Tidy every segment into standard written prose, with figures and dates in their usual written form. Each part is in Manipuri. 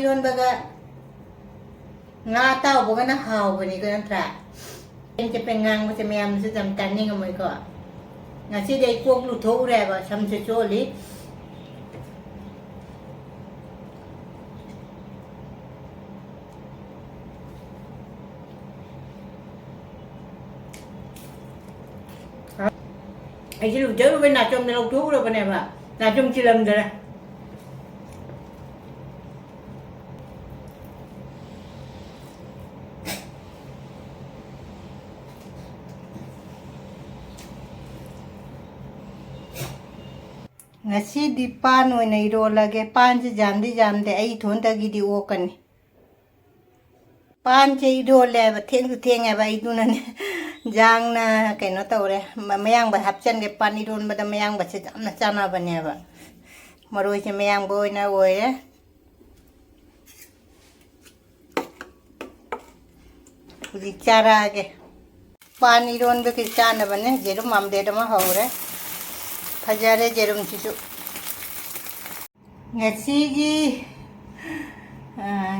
이런다가 nga tao bukan na hao bani ko nantra en che pengang mo se mayam se jam tanning mo ko nga si dei kok lu tho re ba sam se choli ai chỉ lu chớ bên nào trong này lâu thuốc rồi bên này mà nào trong chi lâm rồi đây ngasi di pan oi nei ro lage pan je jamde ai thon ta gi di o kan pan che ro le ba theng ba I tu na jang na kai no tau re mayang ba hap chan ge pan I ron ba da mayang ba che na chana ba ne ba maroi che mayang boi na oi re udi chara ge pan I ron ba ke chana ba ne jeru mam de da ma ho re Fajare jerum susu.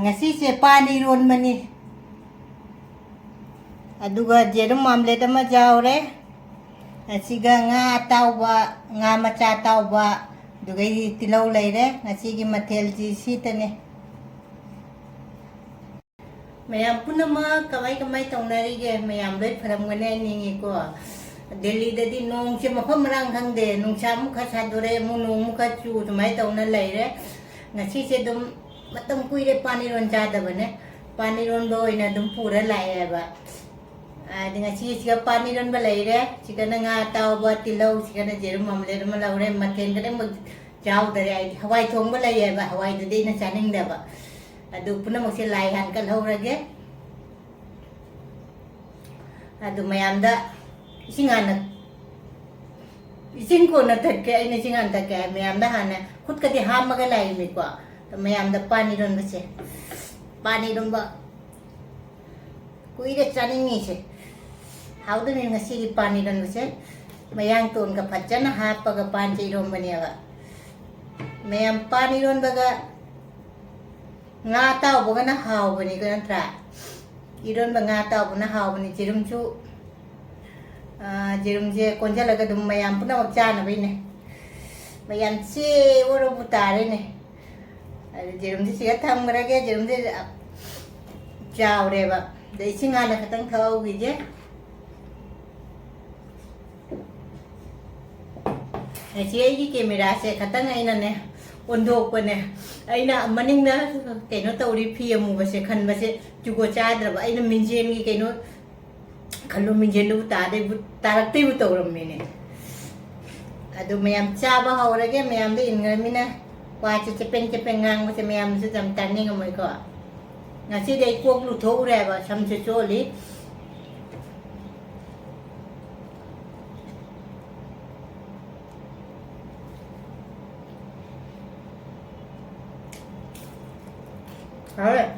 Ngasi se pani ron mani. Aduga jerum omelette ma jaure. Ngasi ga nga tau ba nga macha tau ba. Duga tilau leire. Ngasi gi mathel ji sitane. Mayam punama kamai taunari ge mayam loi pharam gane ningi ko. Delhi dadi nong che mafam rang hang de nong cha mu kha sa dore mu nong mu kha chu tumai taw na lai re ngasi se dum matam kui re pani ron cha da bane pani ron bo ina dum pura lai ba a de ngasi se pani ron ba lai re chikana nga taw ba tilau chikana jerum mamle ma law re mathen ka ma jaw da re hawai thong ba lai ba hawai de na chaning da ba adu puna mo se lai han kal ho ra ge adu mayam da ising ko na tak ke ina singan tak ke mayam da hana khut ka ti ham ma ga lai mi ko to mayam da pani ron ba che pani ron ba kui re chani ni che how do ni ngasi ki pani ron ba che mayang ton ka phachana ha pa ga pan che ron ba ne ba mayam pani ron ba ga nga tao bo ga na hao ba ni ko nan tra iron ba nga tao bo na hao ba ni chirum chu jerum je konja laga dum mayam puna wakcha na bine mayam che woro butare ne jerum je siga tham mara ge jerum je jaw re ba de singa na khatang thau gi je che gi camera se khatang aina ne ondok pa ne aina maning na kaino tawri phi amu ba se khan ba se chugo cha dra ba aina minjen gi kaino Kalau minjenu tadi tarakti betul orang ini. Aduh mayam caba haura ke mayam tu ingat mina wajib cepeng ngang macam mayam tu jam tani ngamai ko. Nasi dia kuak lu thau re ba sam se choli. Alright.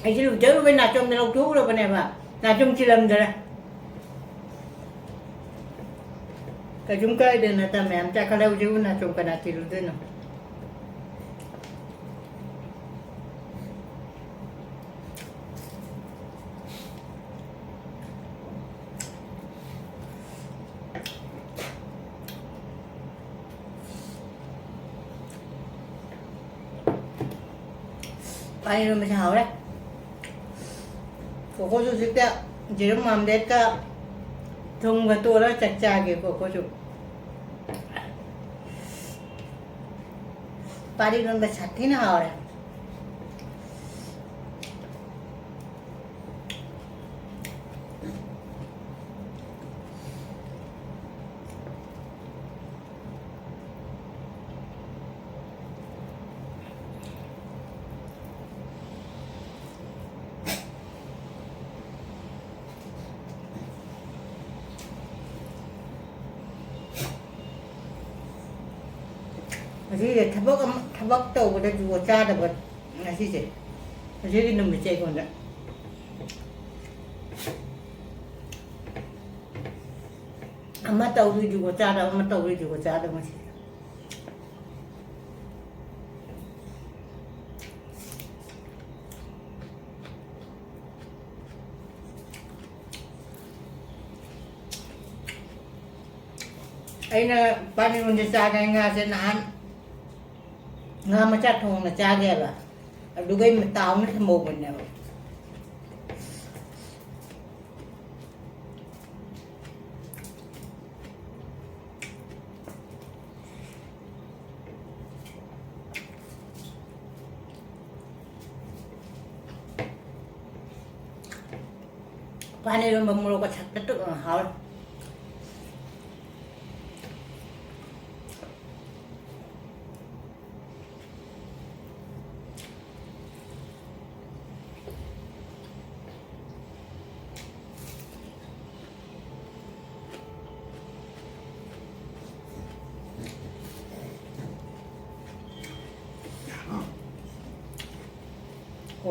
Ai chỉ lúc chớ bên nào trong lâu thuốc rồi bên này mà nào trong chi lâm rồi đây cái chúng cây đây là ta mẹ cha cái lâu chứ nào trong cái nào thì lúc thế nào Pani ron macam hao đấy cô chú dịch tẹo chỉ đúng mầm đẹp cả thùng và tua đó chặt chà kìa cô chú Pani ron bạch sạch thế nào đấy 아직 타박도 오래 주고 짜다 뭐 아시지? 아직 너무 째건데. 엄마 떠오르 주고 짜다 엄마 떠오르 주고 짜다 뭐지? Aina pani mun caga nga sen an nga ma cha thong na cha ge ba du gai ma taw na thmo mun ne pani ro ma mu ro ka chak ta tu ha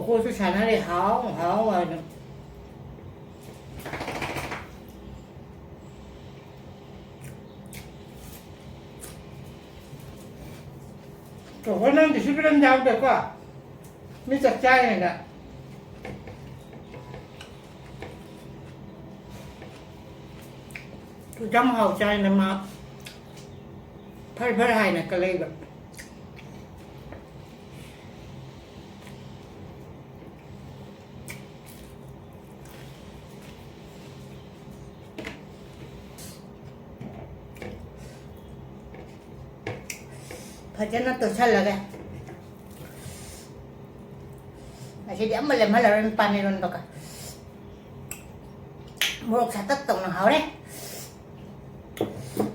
cô chú sản này háo háo mà 저거는 20g 잡으면 될 거야. 미적 짜이니까. 그 점하고 짜이는 막 펄펄 하이네 끌레이가. भजन तो अच्छा लगा ऐसे điểm mà làm hay là lên pan này luôn baka một sạch tất tổng là hảo đấy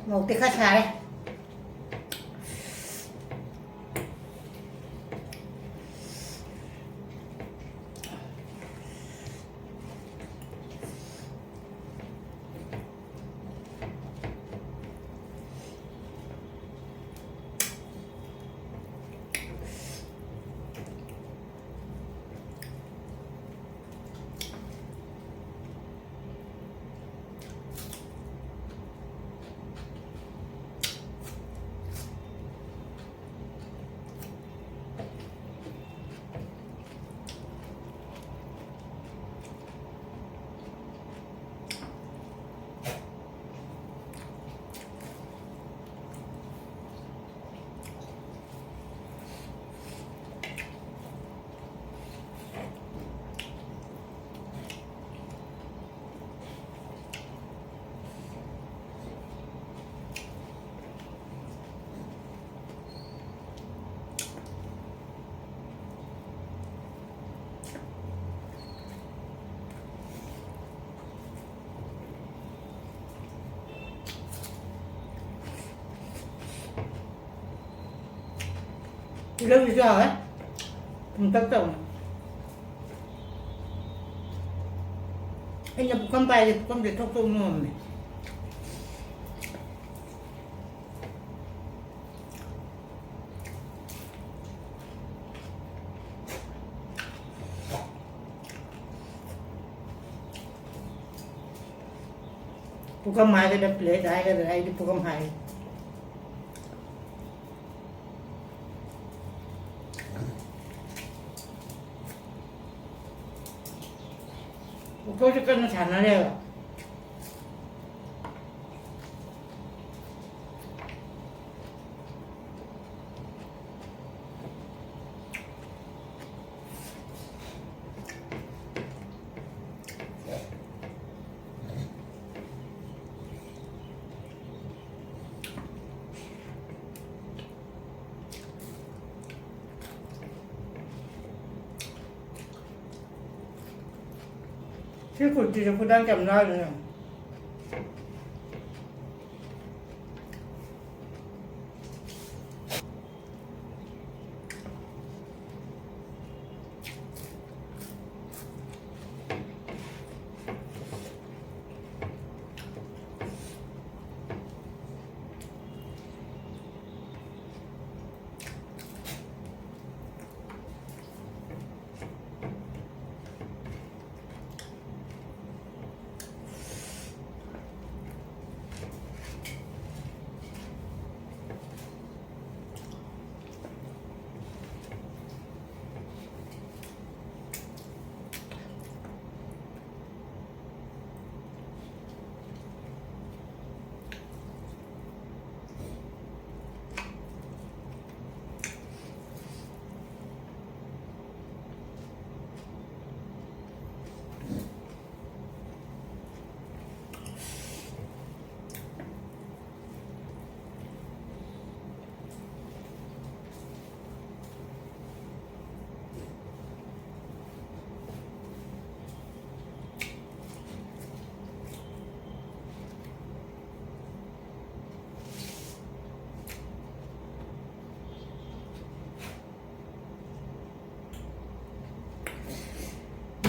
một tí khách xà đấy lâu giờ ấy không tất tổng anh nhập con bài thì con việc thóc tôm luôn này bukan mai cái đập lệ đại cái này đi bukan mai 어저께는 잘하네요. 실컷 진짜 부담 좀 나요.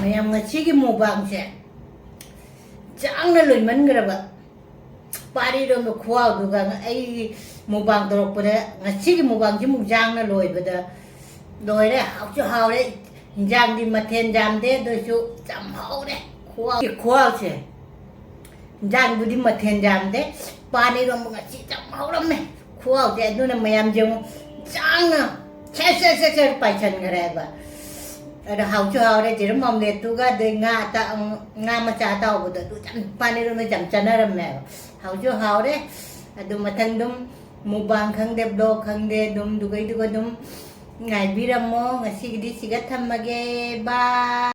ꯃꯌꯥꯝ ꯉꯁꯤꯒꯤ ꯃꯨꯛꯕꯥꯡꯁꯦ ꯆꯥꯡꯅ ꯂꯣꯏꯃꯟꯈ꯭ꯔꯕ ꯄꯥꯔꯤꯔꯣꯝꯕ ꯈꯨꯍꯥꯎꯗꯨꯒ ꯑꯩ ꯃꯨꯛꯕꯥꯡ ꯇꯧꯔꯛꯄꯗ ꯉꯁꯤꯒꯤ ꯃꯨꯛꯕꯥꯡꯁꯤ ꯃꯨꯛ ꯆꯥꯡꯅ ꯂꯣꯏꯕꯗ ꯂꯣꯏꯔꯦ ꯍꯥꯎꯁꯨ ꯍꯥꯎꯔꯦ ꯏꯟꯖꯥꯡꯗꯤ ꯃꯊꯦꯜ ꯌꯥꯝꯗꯦ ꯑꯗꯨꯁꯨ ꯌꯥꯝ ꯍꯥꯎꯔꯦ ꯈꯨꯍꯥꯎꯁꯦ ꯏꯟꯖꯥꯡꯕꯨꯗꯤ ꯃꯊꯦꯜ ꯌꯥꯝꯗꯦ ꯄꯥꯔꯤꯔꯣꯝꯕ ꯉꯁꯤ ꯌꯥꯝ ꯍꯥꯎꯔꯝꯃꯦ ꯈꯨꯍꯥꯎꯁꯦ ꯑꯗꯨꯅ ꯃꯌꯥꯝꯁꯦ ꯑꯃꯨꯛ ꯆꯥꯡꯅ ꯁꯦꯠ ꯄꯥꯏꯁꯟꯈ꯭ꯔꯦꯕ ꯑꯗ ꯍꯥꯎꯁꯨ ꯍꯥꯎꯔꯦ ꯖꯦꯔꯨꯝ ꯑꯣꯝꯂꯦꯠꯇꯨꯒ ꯑꯗꯩ ꯉꯥ ꯃꯆꯥ ꯑꯇꯥꯎꯕꯗꯣ ꯑꯗꯨ ꯌꯥꯝ ꯄꯥꯅꯤꯔꯣꯝꯗ ꯌꯥꯝ ꯆꯥꯟꯅꯔꯝꯃꯦꯕ ꯍꯥꯎꯁꯨ ꯍꯥꯎꯔꯦ ꯑꯗꯨ ꯃꯊꯪ ꯑꯗꯨꯝ ꯃꯨꯛꯕꯥꯡ ꯈꯪꯗꯦ ꯕ꯭ꯂꯣꯛ ꯈꯪꯗꯦ ꯑꯗꯨꯝ ꯗꯨꯒꯩꯗꯨꯒ ꯑꯗꯨꯝ ꯉꯥꯏꯕꯤꯔꯝꯃꯣ ꯉꯁꯤꯒꯤꯗꯤ ꯁꯤꯒ ꯊꯝꯃꯒꯦ ꯕꯥꯏ